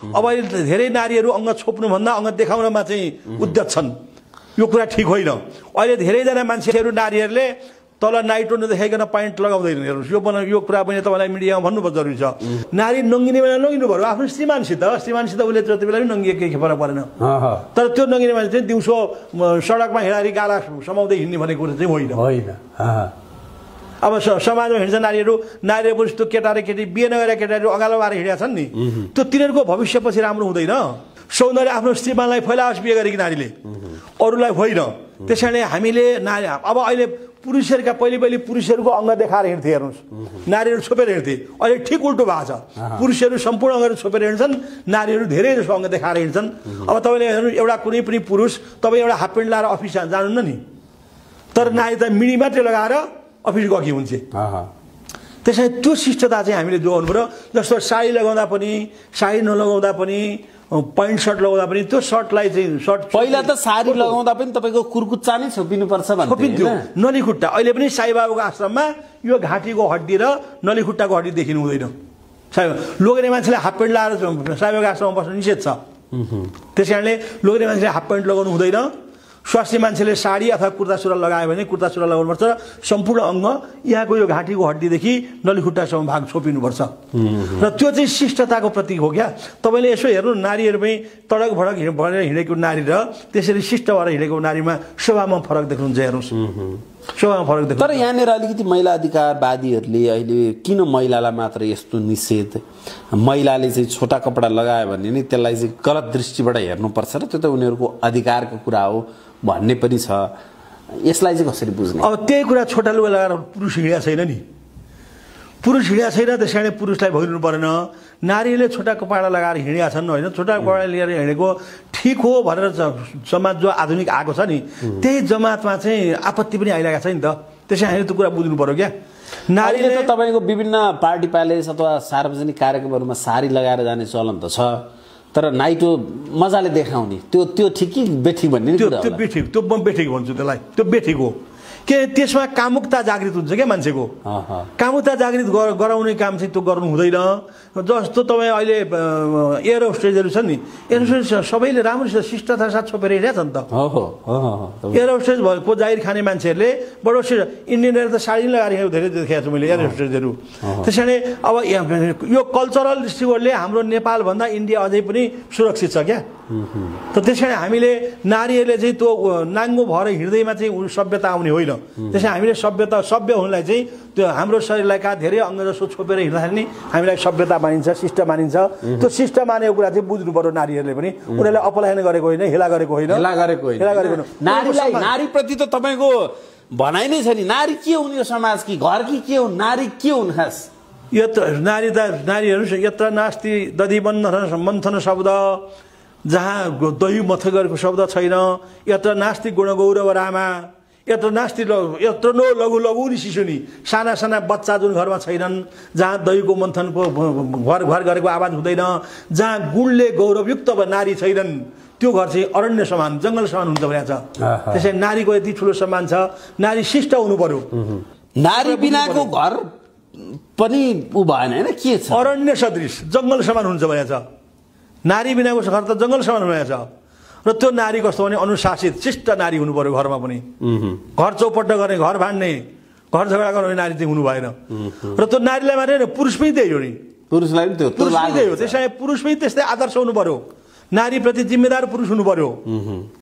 अब अहिले धेरै नारीहरू अङ्ग छोप्नुभन्दा अङ्ग देखाउनमा चाहिँ उद्यत छन्। यो कुरा ठिक होइन। अहिले धेरैजना मान्छेहरू नारीहरूले तल नाइटो नदेखाइकन प्यान्ट लगाउँदैन। हेर्नुहोस्, यो कुरा पनि तपाईँलाई मिडियामा भन्नुपर्छ जरुरी छ। नारी नङ्गिने बेला नङ्गिनु पर्यो आफ्नो श्रीमानसित उसले त्यति बेला पनि नङ्गिए केही फरक परेन। तर त्यो नङ्गिने मान्छे चाहिँ दिउँसो सडकमा हिँड्दाखेरि गाला समाउँदै हिँड्ने भन्ने कुरा चाहिँ होइन। अब समाजमा हिँड्छ नारीहरू पुरुष त्यो केटा र केटी बिहे नगरेका केटाहरू अगालो भएर हिँडेका छन् नि, त्यो तिनीहरूको भविष्य पछि राम्रो हुँदैन। सौन्दर्य आफ्नो श्रीमानलाई फैलाओस् बिहे गरेकी नारीले, अरूलाई होइन। त्यसैले हामीले नारी अब अहिले पुरुषहरूका पहिले पुरुषहरूको अङ्ग देखाएर हिँड्थे। हेर्नुहोस्, नारीहरू छोपेर हिँड्थे। अहिले ठिक उल्टो भएको छ, पुरुषहरू सम्पूर्ण अङ्गहरू छोपेर हिँड्छन्, नारीहरू धेरै जसो अङ्ग देखाएर हिँड्छन्। अब तपाईँले हेर्नु, एउटा कुनै पनि पुरुष तपाईँ एउटा हाफ प्यान्ट लगाएर अफिस जानुहुन्न नि, तर नारी त मिडी मात्रै लगाएर अफिस गएकी हुन्छ। त्यसैले त्यो शिष्टता चाहिँ हामीले जोगाउनु पर्यो। जस्तो साडी लगाउँदा पनि, साडी नलगाउँदा पनि, पैन्ट सर्ट लगाउँदा पनि त्यो सर्टलाई चाहिँ सर्ट पहिला त साडी लगाउँदा पनि तपाईँको कुर्कुच्चा नै छोपिनुपर्छ छोपिन्थ्यो, नलीखुट्टा। अहिले पनि साईबाबाको आश्रममा यो घाँटीको हड्डी र नलीखुट्टाको हड्डी देखिनु हुँदैन। लोग्ने मान्छेले हाफ प्यान्ट लगाएर साईबाबाको आश्रममा बस्नु निषेध छ। त्यस कारणले लोग्ने मान्छेले हाफ प्यान्ट लगाउनु हुँदैन। स्वास्थ्य मान्छेले साडी अथवा कुर्ता सुरुवाल लगायो भने कुर्ता सुरुवाल लगाउनुपर्छ। सम्पूर्ण अङ्ग यहाँको यो घाँटीको हड्डीदेखि नलीखुट्टासम्म भाग छोपिनुपर्छ र त्यो चाहिँ शिष्टताको प्रतीक हो क्या। तपाईँले यसो हेर्नु, नारीहरू पनि तडक भडक भएर हिँडेको नारी र त्यसरी शिष्ट भएर हिँडेको नारीमा स्वभावमा फरक देख्नुहुन्छ। हेर्नुहोस्, स्वभावमा फरक देख्नु। तर यहाँनिर अलिकति महिला अधिकारवादीहरूले अहिले किन महिलालाई मात्र यस्तो निषेध, महिलाले चाहिँ छोटा कपडा लगायो भने नि त्यसलाई चाहिँ गलत दृष्टिबाट हेर्नुपर्छ र त्यो त उनीहरूको अधिकारको कुरा हो भन्ने पनि छ। यसलाई चाहिँ कसरी बुझ्ने? अब त्यही कुरा छोटा लुगा लगाएर पुरुष हिँडेको छैन नि, पुरुष हिँडेको छैन। त्यस कारण पुरुषलाई भोगिनु परेन। नारीले छोटा कपडा लगाएर हिँडेका छन् होइन, छोटा कपडा लिएर हिँडेको ठिक हो भनेर समाज जो आधुनिक आएको छ नि, त्यही जमातमा चाहिँ आपत्ति पनि आइरहेको छ नि त। त्यसै हामीले त्यो कुरा बुझ्नु पर्यो क्या। नारीले त तपाईँको विभिन्न पार्टी प्यालेस अथवा सार्वजनिक कार्यक्रमहरूमा साडी लगाएर जाने चलन त छ, तर नाइटो मजाले देखाउने त्यो ठिक कि बेठिक भन्ने? त्यो बेठिक, त्यो म बेठिक भन्छु त्यसलाई, त्यो बेठिक हो। के त्यसमा कामुकता जागृत हुन्छ क्या मान्छेको। कामुकता जागृत गराउने काम चाहिँ त्यो गर्नु हुँदैन। जस्तो तपाईँ अहिले एयर होस्टेजहरू छन् नि, एयर होस्टेज सबैले राम्रोसित शिष्टताका साथ छोपेर हिँडेका छन् त। एयर होस्टेज भएको जाहिर खाने मान्छेहरूले बडो इन्डियनहरू त साडी लगाएर धेरै देखेको छु मैले एयर होस्टेजहरू। त्यसैले अब यो कल्चरल दृष्टिकोणले हाम्रो नेपालभन्दा इन्डिया अझै पनि सुरक्षित छ क्या। त त्यसैले हामीले नारीहरूले चाहिँ त्यो नाङ्गो भएर हिँड्दैमा चाहिँ सभ्यता आउने होइन। त्यसैले हामीले सभ्य हुनलाई चाहिँ त्यो हाम्रो शरीरलाई धेरै अङ्ग जसो छोपेर हिँड्दाखेरि नि हामीलाई सभ्यता मानिन्छ, शिष्ट मानिन्छ। त्यो शिष्ट मानेको कुरा चाहिँ बुझ्नु पर्यो नारीहरूले पनि। उनीहरूले अपलायन गरेको होइन, हेला गरेको होइन। नारीप्रति त तपाईँको भनाइ नै छ नि, नारी के हुन् यो समाज कि घर कि के हुन्, नारी के हुन् खास? नारीहरू यत्र नास्ति दधि मन्थन शब्द, जहाँ दही मथ गरेको शब्द छैन। यत्र नास्ति गुणगौरव रामा, यत्र नास्ति यत्र नो लघु लघु नि शिशुनी, साना साना बच्चा जुन घरमा छैनन्, जहाँ दहीको मन्थनको घर गरेको आवाज हुँदैन, जहाँ गुणले गौरवयुक्त नारी छैनन्, त्यो घर चाहिँ अरण्य समान, जङ्गल समान हुन्छ भनेको छ। त्यसैले नारीको यति ठुलो सम्मान छ। नारी शिष्ट हुनु पर्यो। नारी बिनाको घर पनि उ भएन होइन, के छ? अरण्य सदृश जङ्गल समान हुन्छ भनेको छ। नारी बिनाको घर त जङ्गल समान भनेको छ। र त्यो नारी कस्तो भने अनुशासित शिष्ट नारी हुनु पर्यो। घरमा पनि घर चौपट्ट गर्ने, घर भाँड्ने, घर झगडा गर्ने नारी चाहिँ हुनु भएन। र त्यो नारीलाई मात्रै पुरुष पनि त्यही हो नि, पुरुषलाई पनि त्यही हो। त्यसैले पुरुष पनि त्यस्तै आदर्श हुनु पर्यो। नारीप्रति जिम्मेदार पुरुष हुनु पर्यो।